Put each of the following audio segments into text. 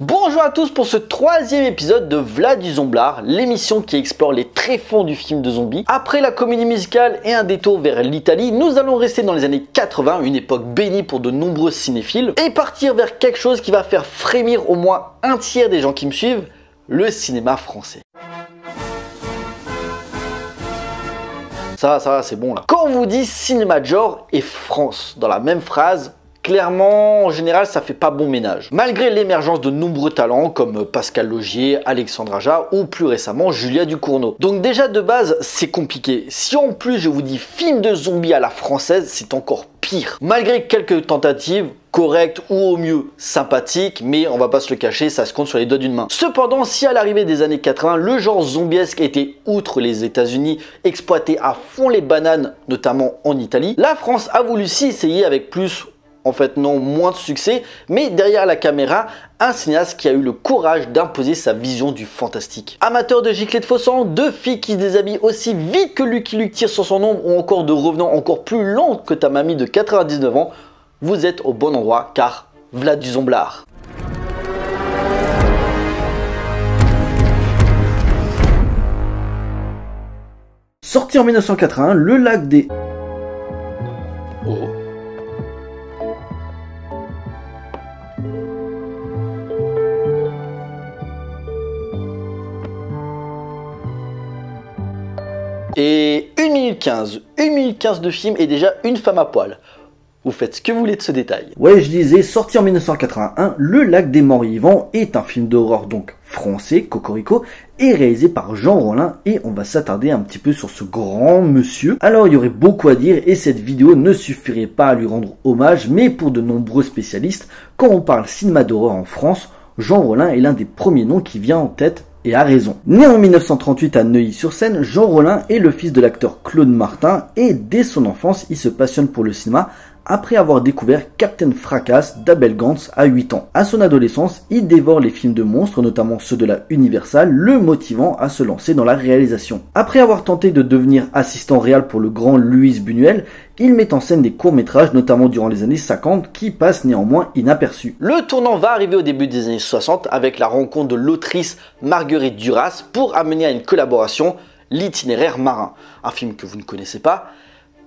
Bonjour à tous pour ce troisième épisode de Vlad du Zomblard, l'émission qui explore les tréfonds du film de zombies. Après la comédie musicale et un détour vers l'Italie, nous allons rester dans les années 80, une époque bénie pour de nombreux cinéphiles, et partir vers quelque chose qui va faire frémir au moins un tiers des gens qui me suivent, le cinéma français. Ça va, c'est bon là. Quand on vous dit cinéma de genre et France dans la même phrase, clairement, en général, ça fait pas bon ménage. Malgré l'émergence de nombreux talents comme Pascal Laugier, Alexandre Aja ou plus récemment Julia Ducournau. Donc déjà de base, c'est compliqué. Si en plus je vous dis film de zombies à la française, c'est encore pire. Malgré quelques tentatives, correctes ou au mieux sympathiques, mais on va pas se le cacher, ça se compte sur les doigts d'une main. Cependant, si à l'arrivée des années 80, le genre zombiesque était, outre les États-Unis, exploité à fond les bananes, notamment en Italie, la France a voulu s'y essayer avec plus, en fait non, moins de succès, mais derrière la caméra, un cinéaste qui a eu le courage d'imposer sa vision du fantastique. Amateur de giclées de faux sang, de filles qui se déshabillent aussi vite que Lucky Luke tire sur son ombre, ou encore de revenants encore plus lents que ta mamie de 99 ans, vous êtes au bon endroit car Vlad du Zomblard. Sorti en 1981, Le Lac des... Oh. Et 1 minute 15 de film et déjà une femme à poil. Vous faites ce que vous voulez de ce détail. Ouais, je disais, sorti en 1981, Le Lac des Morts Vivants est un film d'horreur donc français, cocorico, et réalisé par Jean Rollin, et on va s'attarder un petit peu sur ce grand monsieur. Alors il y aurait beaucoup à dire et cette vidéo ne suffirait pas à lui rendre hommage, mais pour de nombreux spécialistes, quand on parle cinéma d'horreur en France, Jean Rollin est l'un des premiers noms qui vient en tête. Et a raison. Né en 1938 à Neuilly-sur-Seine, Jean Rollin est le fils de l'acteur Claude Martin et dès son enfance, il se passionne pour le cinéma après avoir découvert Captain Fracasse d'Abel Gance à 8 ans. À son adolescence, il dévore les films de monstres, notamment ceux de la Universal, le motivant à se lancer dans la réalisation. Après avoir tenté de devenir assistant réal pour le grand Luis Buñuel, il met en scène des courts-métrages, notamment durant les années 50, qui passent néanmoins inaperçus. Le tournant va arriver au début des années 60 avec la rencontre de l'autrice Marguerite Duras pour amener à une collaboration L'Itinéraire marin, un film que vous ne connaissez pas,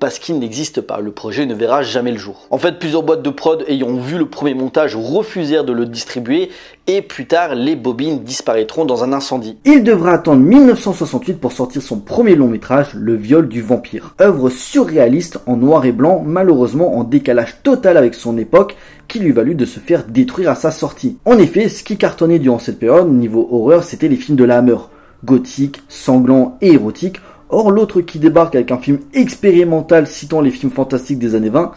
parce qu'il n'existe pas, le projet ne verra jamais le jour. En fait, plusieurs boîtes de prod ayant vu le premier montage refusèrent de le distribuer et plus tard, les bobines disparaîtront dans un incendie. Il devra attendre 1968 pour sortir son premier long métrage, Le Viol du Vampire. Œuvre surréaliste en noir et blanc, malheureusement en décalage total avec son époque, qui lui valut de se faire détruire à sa sortie. En effet, ce qui cartonnait durant cette période, niveau horreur, c'était les films de la Hammer, gothiques, sanglants et érotiques. Or, l'autre qui débarque avec un film expérimental citant les films fantastiques des années 20,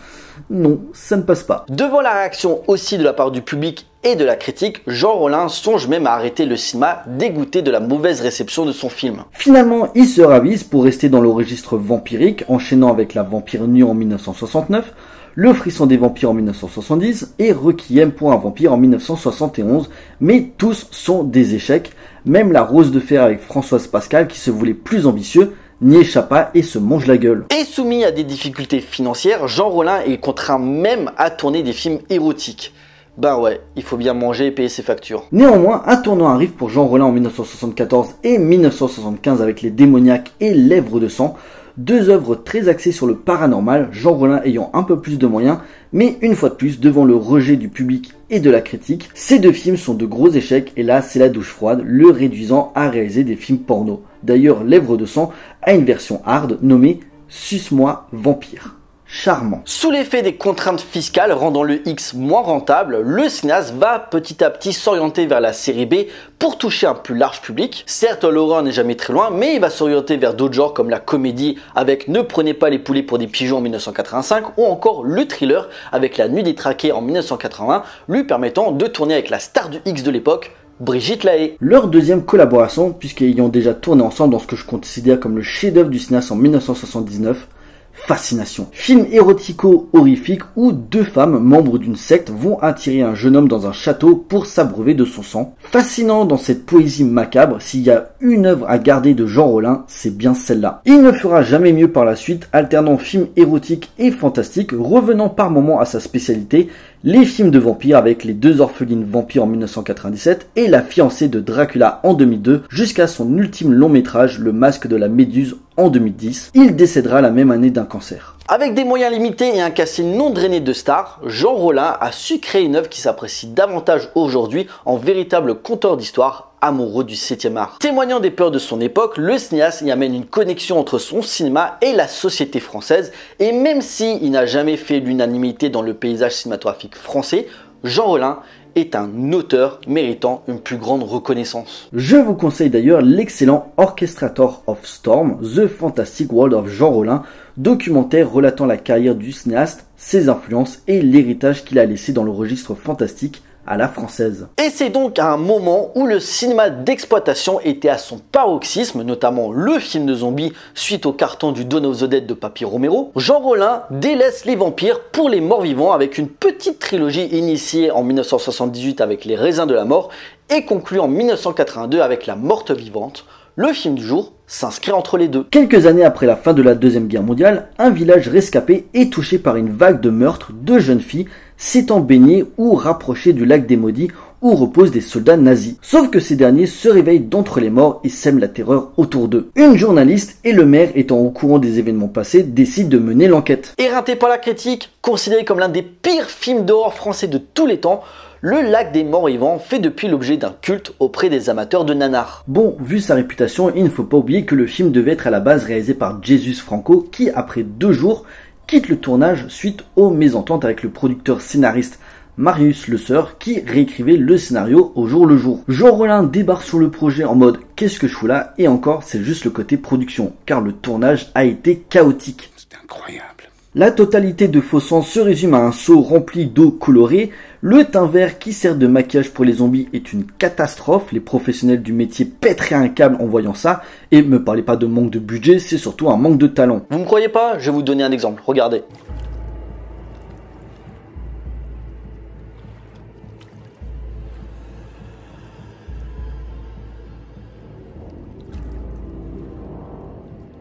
non, ça ne passe pas. Devant la réaction aussi de la part du public et de la critique, Jean Rollin songe même à arrêter le cinéma, dégoûté de la mauvaise réception de son film. Finalement, il se ravise pour rester dans le registre vampirique, enchaînant avec La Vampire nue en 1969, Le Frisson des vampires en 1970 et Requiem pour un vampire en 1971, mais tous sont des échecs. Même La Rose de Fer avec Françoise Pascal, qui se voulait plus ambitieux, n'y échappe pas et se mange la gueule. Et soumis à des difficultés financières, Jean Rollin est contraint même à tourner des films érotiques. Ben ouais, il faut bien manger et payer ses factures. Néanmoins, un tournant arrive pour Jean Rollin en 1974 et 1975 avec Les Démoniaques et Lèvres de sang. Deux œuvres très axées sur le paranormal, Jean Rollin ayant un peu plus de moyens, mais une fois de plus, devant le rejet du public et de la critique, ces deux films sont de gros échecs et là c'est la douche froide, le réduisant à réaliser des films porno. D'ailleurs, Lèvres de sang a une version hard nommée Suce-moi Vampire. Charmant. Sous l'effet des contraintes fiscales rendant le X moins rentable, le cinéaste va petit à petit s'orienter vers la série B pour toucher un plus large public. Certes, l'horreur n'est jamais très loin, mais il va s'orienter vers d'autres genres comme la comédie avec Ne prenez pas les poulets pour des pigeons en 1985 ou encore le thriller avec La Nuit des traqués en 1980, lui permettant de tourner avec la star du X de l'époque, Brigitte Lahaie. Leur deuxième collaboration, puisqu'ayant déjà tourné ensemble dans ce que je considère comme le chef-d'œuvre du cinéaste en 1979, Fascination. Film érotico-horrifique où deux femmes, membres d'une secte, vont attirer un jeune homme dans un château pour s'abreuver de son sang. Fascinant dans cette poésie macabre, s'il y a une œuvre à garder de Jean Rollin, c'est bien celle-là. Il ne fera jamais mieux par la suite, alternant films érotiques et fantastiques, revenant par moments à sa spécialité, Les films de vampires avec Les deux orphelines vampires en 1997 et La fiancée de Dracula en 2002 jusqu'à son ultime long métrage Le masque de la méduse en 2010. Il décédera la même année d'un cancer. Avec des moyens limités et un casting non drainé de stars, Jean Rollin a su créer une œuvre qui s'apprécie davantage aujourd'hui en véritable conteur d'histoire amoureux du 7e art. Témoignant des peurs de son époque, le cinéaste y amène une connexion entre son cinéma et la société française, et même s'il n'a jamais fait l'unanimité dans le paysage cinématographique français, Jean Rollin est un auteur méritant une plus grande reconnaissance. Je vous conseille d'ailleurs l'excellent Orchestrator of Storm, The Fantastic World of Jean Rollin, documentaire relatant la carrière du cinéaste, ses influences et l'héritage qu'il a laissé dans le registre fantastique à la française. Et c'est donc à un moment où le cinéma d'exploitation était à son paroxysme, notamment le film de zombies suite au carton du Dawn of the Dead de Papi Romero, Jean Rollin délaisse les vampires pour les morts vivants avec une petite trilogie initiée en 1978 avec Les raisins de la mort et conclue en 1982 avec La morte vivante. Le film du jour s'inscrit entre les deux. Quelques années après la fin de la Deuxième Guerre mondiale, un village rescapé est touché par une vague de meurtres de jeunes filles s'étant baignées ou rapprochées du lac des Maudits où reposent des soldats nazis. Sauf que ces derniers se réveillent d'entre les morts et sèment la terreur autour d'eux. Une journaliste et le maire étant au courant des événements passés décident de mener l'enquête. Éreinté par la critique, considéré comme l'un des pires films d'horreur français de tous les temps, Le lac des morts vivants fait depuis l'objet d'un culte auprès des amateurs de nanars. Bon, vu sa réputation, il ne faut pas oublier que le film devait être à la base réalisé par Jesus Franco qui, après 2 jours, quitte le tournage suite aux mésententes avec le producteur scénariste Marius Le Sœur qui réécrivait le scénario au jour le jour. Jean Rollin débarque sur le projet en mode « qu'est-ce que je fous là ?» et encore c'est juste le côté production car le tournage a été chaotique. C'est incroyable. La totalité de Faux Sang se résume à un seau rempli d'eau colorée. Le teint vert qui sert de maquillage pour les zombies est une catastrophe. Les professionnels du métier pèteraient un câble en voyant ça. Et me parlez pas de manque de budget, c'est surtout un manque de talent. Vous me croyez pas? Je vais vous donner un exemple. Regardez.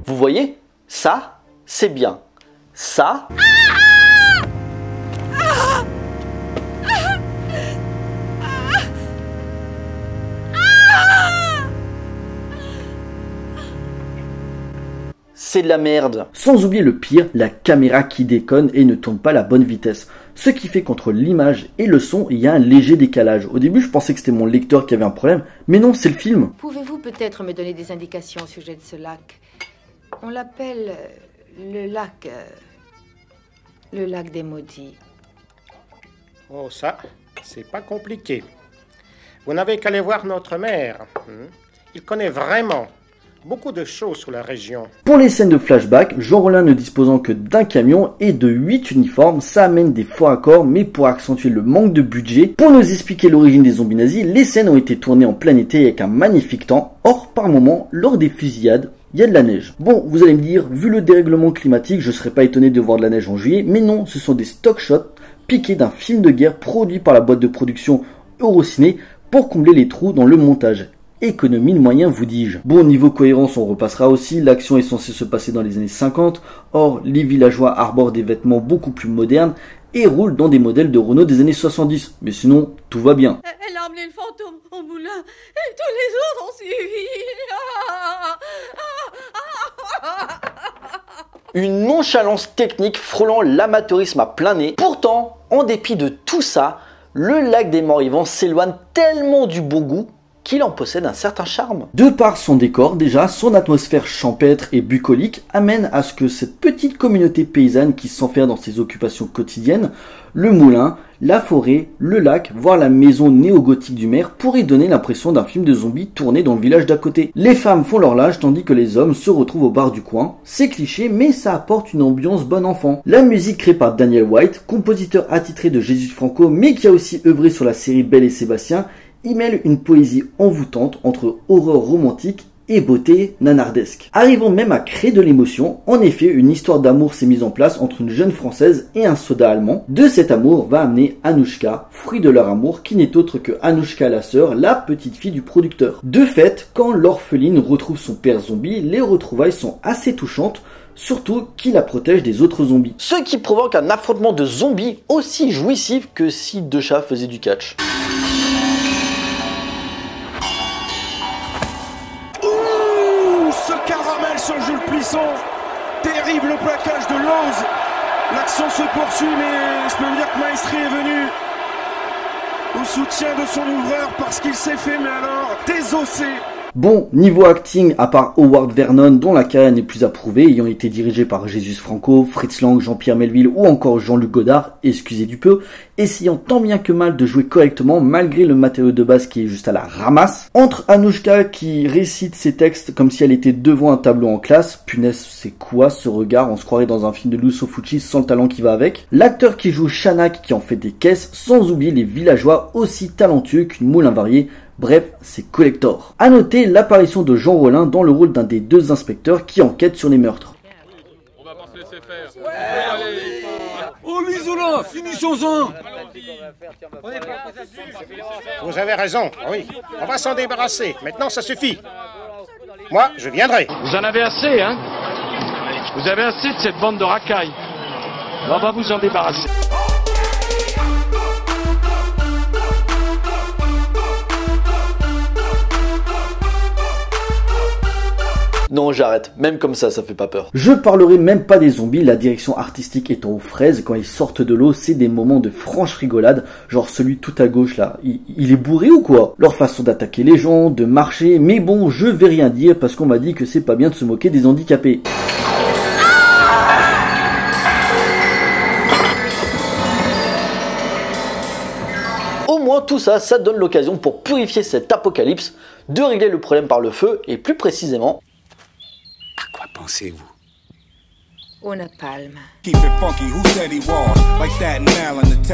Vous voyez? Ça, c'est bien. Ça... c'est de la merde. Sans oublier le pire, la caméra qui déconne et ne tourne pas à la bonne vitesse. Ce qui fait qu'entre l'image et le son, il y a un léger décalage. Au début, je pensais que c'était mon lecteur qui avait un problème, mais non, c'est le film. Pouvez-vous peut-être me donner des indications au sujet de ce lac? On l'appelle le lac des maudits. Oh, ça, c'est pas compliqué. Vous n'avez qu'à aller voir notre maire. Il connaît vraiment beaucoup de choses sur la région. Pour les scènes de flashback, Jean Rollin ne disposant que d'un camion et de 8 uniformes, ça amène des faux raccords, mais pour accentuer le manque de budget, pour nous expliquer l'origine des zombies nazis, les scènes ont été tournées en plein été avec un magnifique temps. Or, par moment, lors des fusillades, il y a de la neige. Bon, vous allez me dire, vu le dérèglement climatique, je serais pas étonné de voir de la neige en juillet, mais non, ce sont des stock shots piqués d'un film de guerre produit par la boîte de production Eurociné pour combler les trous dans le montage. Économie de moyens, vous dis-je. Bon, niveau cohérence, on repassera aussi. L'action est censée se passer dans les années 50. Or, les villageois arborent des vêtements beaucoup plus modernes et roulent dans des modèles de Renault des années 70. Mais sinon, tout va bien. Elle a emmené le fantôme au moulin et tous les autres ont suivi. Une nonchalance technique frôlant l'amateurisme à plein nez. Pourtant, en dépit de tout ça, le lac des morts vivants s'éloigne tellement du bon goût qu'il en possède un certain charme. De par son décor, déjà, son atmosphère champêtre et bucolique amène à ce que cette petite communauté paysanne qui s'enferme dans ses occupations quotidiennes, le moulin, la forêt, le lac, voire la maison néo-gothique du maire, pourrait donner l'impression d'un film de zombies tourné dans le village d'à côté. Les femmes font leur linge tandis que les hommes se retrouvent au bar du coin. C'est cliché, mais ça apporte une ambiance bon enfant. La musique créée par Daniel White, compositeur attitré de Jesus Franco, mais qui a aussi œuvré sur la série Belle et Sébastien, y mêle une poésie envoûtante entre horreur romantique et beauté nanardesque, arrivant même à créer de l'émotion. En effet, une histoire d'amour s'est mise en place entre une jeune française et un soldat allemand. De cet amour va amener Anouchka, fruit de leur amour, qui n'est autre que Anouchka la sœur, la petite fille du producteur. De fait, quand l'orpheline retrouve son père zombie, les retrouvailles sont assez touchantes, surtout qui la protège des autres zombies. Ce qui provoque un affrontement de zombies aussi jouissif que si deux chats faisaient du catch. Ouh, ce caramel sur Jules Plisson. Terrible plaquage de Lowe's. L'action se poursuit, mais je peux vous dire que Maestri est venu au soutien de son ouvreur parce qu'il s'est fait, mais alors, désossé. Bon, niveau acting, à part Howard Vernon, dont la carrière n'est plus approuvée, ayant été dirigé par Jesus Franco, Fritz Lang, Jean-Pierre Melville ou encore Jean-Luc Godard, excusez du peu, essayant tant bien que mal de jouer correctement malgré le matériau de base qui est juste à la ramasse. Entre Anouchka qui récite ses textes comme si elle était devant un tableau en classe, punaise c'est quoi ce regard, on se croirait dans un film de Lucio Fulci sans le talent qui va avec. L'acteur qui joue Shanak qui en fait des caisses, sans oublier les villageois aussi talentueux qu'une moule invariée. Bref, c'est collector. A noter l'apparition de Jean Rollin dans le rôle d'un des deux inspecteurs qui enquêtent sur les meurtres. On va pas se laisser faire. Ouais, oh l'isolant, finissons-en. Vous avez raison, oui. On va s'en débarrasser. Maintenant, ça suffit. Moi, je viendrai. Vous en avez assez, hein? Vous avez assez de cette bande de racailles. On va vous en débarrasser. Non, j'arrête. Même comme ça fait pas peur. Je parlerai même pas des zombies, la direction artistique étant aux fraises. Quand ils sortent de l'eau, c'est des moments de franche rigolade. Genre celui tout à gauche là, il est bourré ou quoi? Leur façon d'attaquer les gens, de marcher. Mais bon, je vais rien dire parce qu'on m'a dit que c'est pas bien de se moquer des handicapés. Au moins tout ça, ça donne l'occasion pour purifier cet apocalypse, de régler le problème par le feu et plus précisément... À quoi pensez-vous? Au napalm.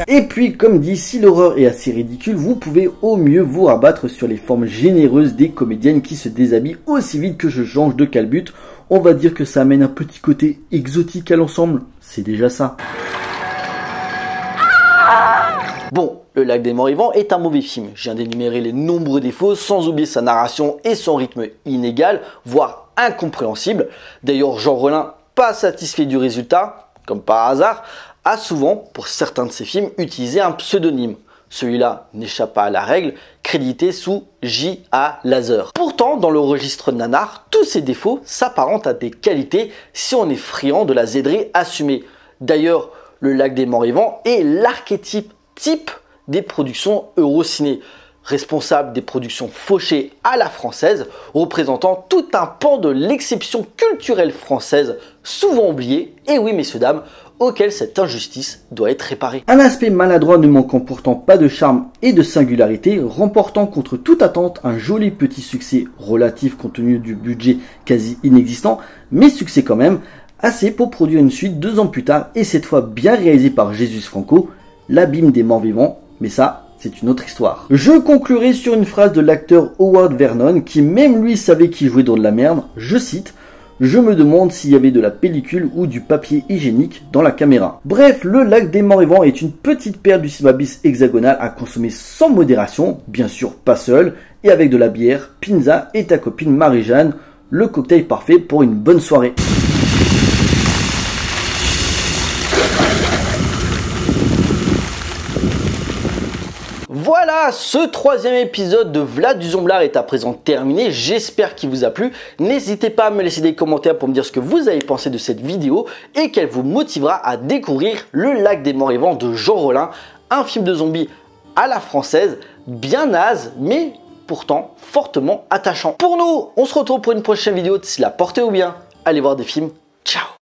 Et puis, comme dit, si l'horreur est assez ridicule, vous pouvez au mieux vous rabattre sur les formes généreuses des comédiennes qui se déshabillent aussi vite que je change de calbut. On va dire que ça amène un petit côté exotique à l'ensemble, c'est déjà ça. Bon, Le Lac des Morts Vivants est un mauvais film. Je viens d'énumérer les nombreux défauts, sans oublier sa narration et son rythme inégal, voire incompréhensible. D'ailleurs, Jean Rollin, pas satisfait du résultat, comme par hasard, a souvent, pour certains de ses films, utilisé un pseudonyme. Celui-là n'échappe pas à la règle, crédité sous J.A. Laser. Pourtant, dans le registre nanar, tous ces défauts s'apparentent à des qualités si on est friand de la zèderie assumée. D'ailleurs, Le Lac des Morts Vivants est l'archétype type des productions Eurociné, responsable des productions fauchées à la française, représentant tout un pan de l'exception culturelle française, souvent oubliée, et oui messieurs dames, auquel cette injustice doit être réparée. Un aspect maladroit ne manquant pourtant pas de charme et de singularité, remportant contre toute attente un joli petit succès relatif compte tenu du budget quasi inexistant, mais succès quand même, assez pour produire une suite 2 ans plus tard, et cette fois bien réalisée par Jesus Franco, L'Abîme des Morts Vivants, mais ça, c'est une autre histoire. Je conclurai sur une phrase de l'acteur Howard Vernon qui même lui savait qu'il jouait dans de la merde, je cite « Je me demande s'il y avait de la pellicule ou du papier hygiénique dans la caméra ». Bref, Le Lac des Morts Vivants est une petite perle du cinéma bis hexagonal à consommer sans modération, bien sûr pas seul, et avec de la bière, pizza et ta copine Marie-Jeanne, le cocktail parfait pour une bonne soirée. Voilà, ce 3e épisode de Vlad du Zomblard est à présent terminé. J'espère qu'il vous a plu. N'hésitez pas à me laisser des commentaires pour me dire ce que vous avez pensé de cette vidéo et qu'elle vous motivera à découvrir Le Lac des Morts Vivants de Jean Rollin, un film de zombies à la française, bien naze, mais pourtant fortement attachant. Pour nous, on se retrouve pour une prochaine vidéo. D'ici là, portez-vous bien, allez voir des films. Ciao!